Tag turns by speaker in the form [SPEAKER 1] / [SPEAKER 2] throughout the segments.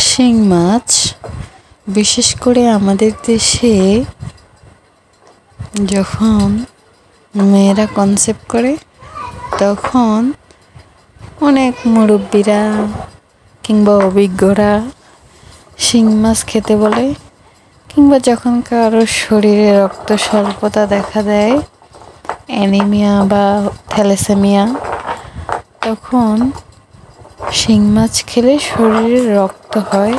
[SPEAKER 1] শিং মাছ বিশেষ করে আমাদের দেশে যখন মেয়েরা কনসেপ্ট করে তখন অনেক মুরব্বীরা কিংবা অভিজ্ঞরা শিং মাছ খেতে বলে, কিংবা যখন কারোর শরীরে রক্ত স্বল্পতা দেখা দেয়, অ্যানিমিয়া বা থ্যালাসেমিয়া, তখন শিং মাছ খেলে শরীরে রক্ত হয়।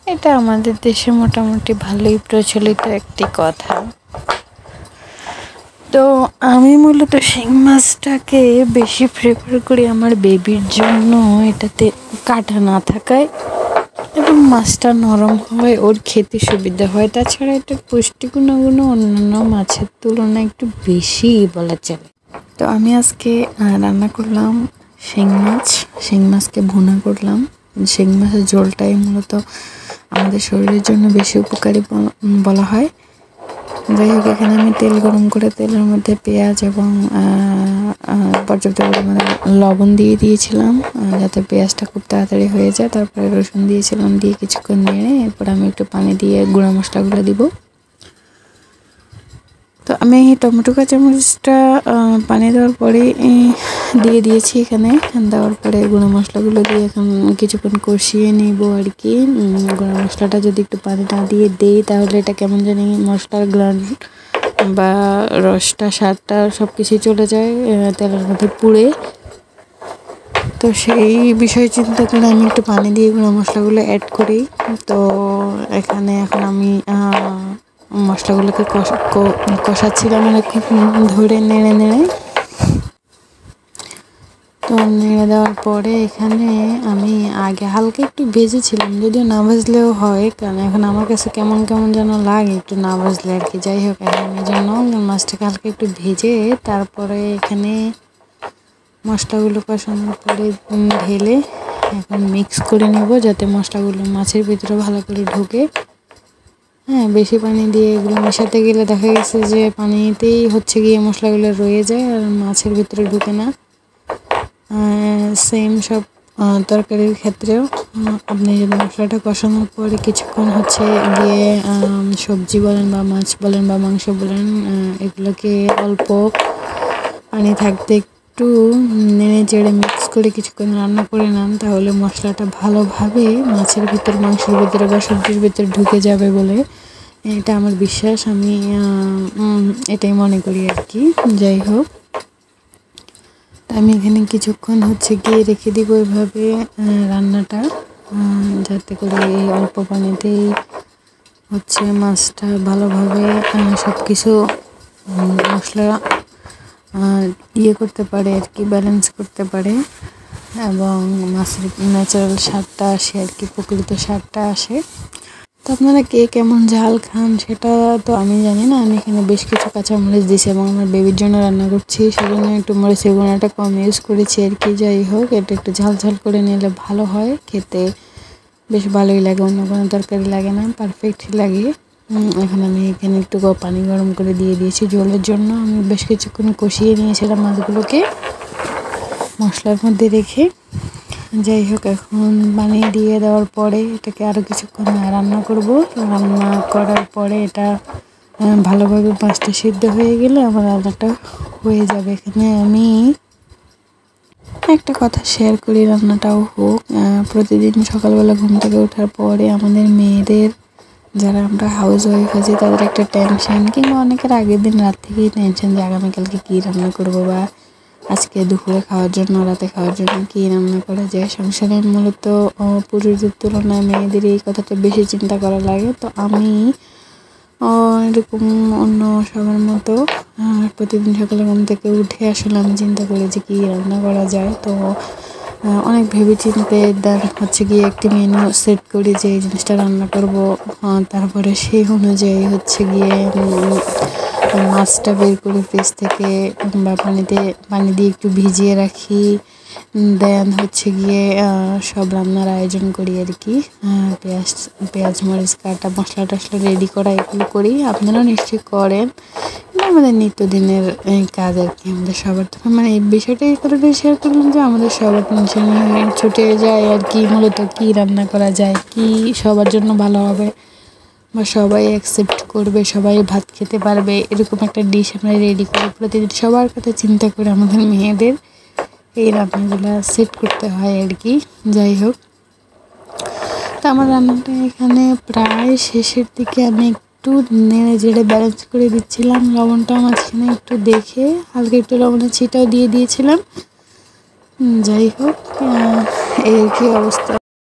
[SPEAKER 1] এটা আমাদের দেশে মোটামুটি ভালোই প্রচলিত একটি কথা। তো আমি মূলত শিং মাছটাকে বেশি প্রেফার করি আমার বেবির জন্য, এটাতে কাটা না থাকায় এবং মাছটা নরম হয়, ওর খেতে সুবিধা হয়। তাছাড়া এটার পুষ্টিগুণগুলো অন্যান্য মাছের তুলনায় একটু বেশি বলা চলে। তো আমি আজকে রান্না করলাম শিং মাছকে ভুনা করলাম। শিং মাছের ঝোলটাই মূলত আমাদের শরীরের জন্য বেশি উপকারী বলা হয়। যাই হোক, এখানে আমি তেল গরম করে তেলের মধ্যে পেঁয়াজ এবং পর্যাপ্ত পরিমাণে লবণ দিয়ে দিয়েছিলাম যাতে পেঁয়াজটা খুব তাড়াতাড়ি হয়ে যায়। তারপরে রসুন দিয়েছিলাম, দিয়ে কিছুক্ষণ নেড়ে এরপর আমি একটু পানি দিয়ে গুঁড়া মশলাগুলো দিব। তো আমি টমেটো কাঁচামরিচটা পানি দেওয়ার পরে দিয়ে দিয়েছি। এখানে দেওয়ার পরে গুঁড়া মশলাগুলো দিয়ে এখন কিছুক্ষণ কষিয়ে নিব আর কি। গুঁড়া মশলাটা যদি একটু পানি না দিয়ে দেই তাহলে এটা কেমন জানি মশলার গ্রান বা রসটা স্বাদটা সব কিছুই চলে যায় তেলের মধ্যে পুড়ে। তো সেই বিষয় চিন্তা করে আমি একটু পানি দিয়ে গুঁড়া মশলাগুলো অ্যাড করি। তো এখানে এখন আমি মশলাগুলোকে কষাচ্ছিলাম অনেকক্ষণ ধরে নেড়ে। তো নেড়ে দেওয়ার পরে এখানে আমি আগে হালকা একটু ভেজেছিলাম, যদিও না ভাজলেও হয়, কারণ এখন আমার কাছে কেমন যেন লাগে একটু না ভাজলে আর কি। যাই হোক, এখন এই জন্য মাছটাকে হালকা একটু ভেজে তারপরে এখানে মশলাগুলো কষানোর পরে ঢেলে এখন মিক্স করে নেব যাতে মশলাগুলো মাছের ভিতরে ভালো করে ঢোকে। হ্যাঁ, বেশি পানি দিয়ে এগুলো মেশাতে গেলে দেখা গেছে যে পানিতেই হচ্ছে গিয়ে মশলাগুলো রয়ে যায় আর মাছের ভিতরে ঢুকে না। সেম সব তরকারির ক্ষেত্রেও আপনি যদি মশলাটা কষানোর পরে কিছুক্ষণ হচ্ছে গিয়ে সবজি বলেন বা মাছ বলেন বা মাংস বলেন এগুলোকে অল্প পানি থাকতে একটু নেড়ে চেড়ে মিক্স করে কিছুক্ষণ রান্না করে নেন, তাহলে মশলাটা ভালোভাবে মাছের ভিতর, মাংসের ভিতরে বা সবজির ভিতরে ঢুকে যাবে বলে এটা আমার বিশ্বাস। আমি এটাই মনে করি আর কি। যাই হোক, আমি এখানে কিছুক্ষণ হচ্ছে গিয়ে রেখে দিব এভাবে রান্নাটা, যাতে করে এই অল্প পানিতেই হচ্ছে মাছটা ভালোভাবে সব কিছু মশলা ইয়ে করতে পারে আর কি, ব্যালেন্স করতে পারে এবং মাছের ন্যাচারাল স্বাদটা আসে আর কি, প্রকৃত স্বাদটা আসে। তো আপনারা কে কেমন ঝাল খান সেটা তো আমি জানি না। আমি এখানে বেশ কিছু কাঁচামরিচ দিয়েছি এবং আমার বেবির জন্য রান্না করছি, সেজন্য একটু মরিচের গুঁড়াটা কম ইউজ করেছি আর কি। যাই হোক, এটা একটু ঝাল করে নিলে ভালো হয়, খেতে বেশ ভালোই লাগে, অন্য কোনো তরকারি লাগে না, পারফেক্ট লাগে। এখন আমি এখানে একটু পানি গরম করে দিয়ে দিয়েছি ঝোলের জন্য। আমি বেশ কিছুক্ষণ কষিয়ে নিয়েছিলাম মাছগুলোকে মশলার মধ্যে রেখে। যাই হোক, এখন পানি দিয়ে দেওয়ার পরে এটাকে আরও কিছুক্ষণ রান্না করব। রান্না করার পরে এটা ভালোভাবে মাছটা সিদ্ধ হয়ে গেলে আমার রান্নাটা হয়ে যাবে। এখানে আমি একটা কথা শেয়ার করি, রান্নাটাও হোক। প্রতিদিন সকালবেলা ঘুম থেকে ওঠার পরে আমাদের মেয়েদের, যারা আমরা হাউস ওয়াইফ আছি, তাদের একটা টেনশন, কিংবা অনেকের আগের দিন রাত থেকেই টেনশন যে আগামীকালকে কী রান্না করবো বা আজকে দুপুরে খাওয়ার জন্য, রাতে খাওয়ার জন্য কী রান্না করা যায়। সংসারে মূলত পুরুষদের তুলনায় মেয়েদের এই কথাটা বেশি চিন্তা করা লাগে। তো আমি এরকম অন্য সবার মতো প্রতিদিন সকালে ঘুম থেকে উঠে আসলে আমি চিন্তা করি যে কী রান্না করা যায়। তো অনেক ভেবে চিন্তে দেন হচ্ছে গিয়ে একটি মেনু সেট করি যে এই জিনিসটা রান্না করব। তারপরে সেই অনুযায়ী হচ্ছে গিয়ে মাছটা বের করে ফ্রিজ থেকে বা পানি দিয়ে একটু ভিজিয়ে রাখি, দেন হচ্ছে গিয়ে সব রান্নার আয়োজন করি আর কি। পেঁয়াজ মরিচ কাটা, মশলা টশলা রেডি করা, এগুলো করি। আপনারাও নিশ্চয়ই করেন। আমাদের নিত্যদিনের কাজ আর কি। আমাদের সবার মানে এই বিষয়টা এই কারণে শেয়ার করলাম যে আমাদের সবার টেনশন ছুটে যায় আর কি, মূলত কী রান্না করা যায়, কি সবার জন্য ভালো হবে বা সবাই অ্যাকসেপ্ট করবে, সবাই ভাত খেতে পারবে, এরকম একটা ডিশ আমরা রেডি করি প্রতিদিন। সবার কথা চিন্তা করে আমাদের মেয়েদের এই রান্নাগুলো সেট করতে হয় আর কি। যাই হোক, তো আমার রান্নাটা এখানে প্রায় শেষের দিকে। আমি একটু নেড়ে চেড়ে ব্যালেন্স করে দিচ্ছিলাম, লবণটা মাঝখানে একটু দেখে হালকা একটু লবণের ছিটাও দিয়ে দিয়েছিলাম। যাই হোক, এই আর কি অবস্থা।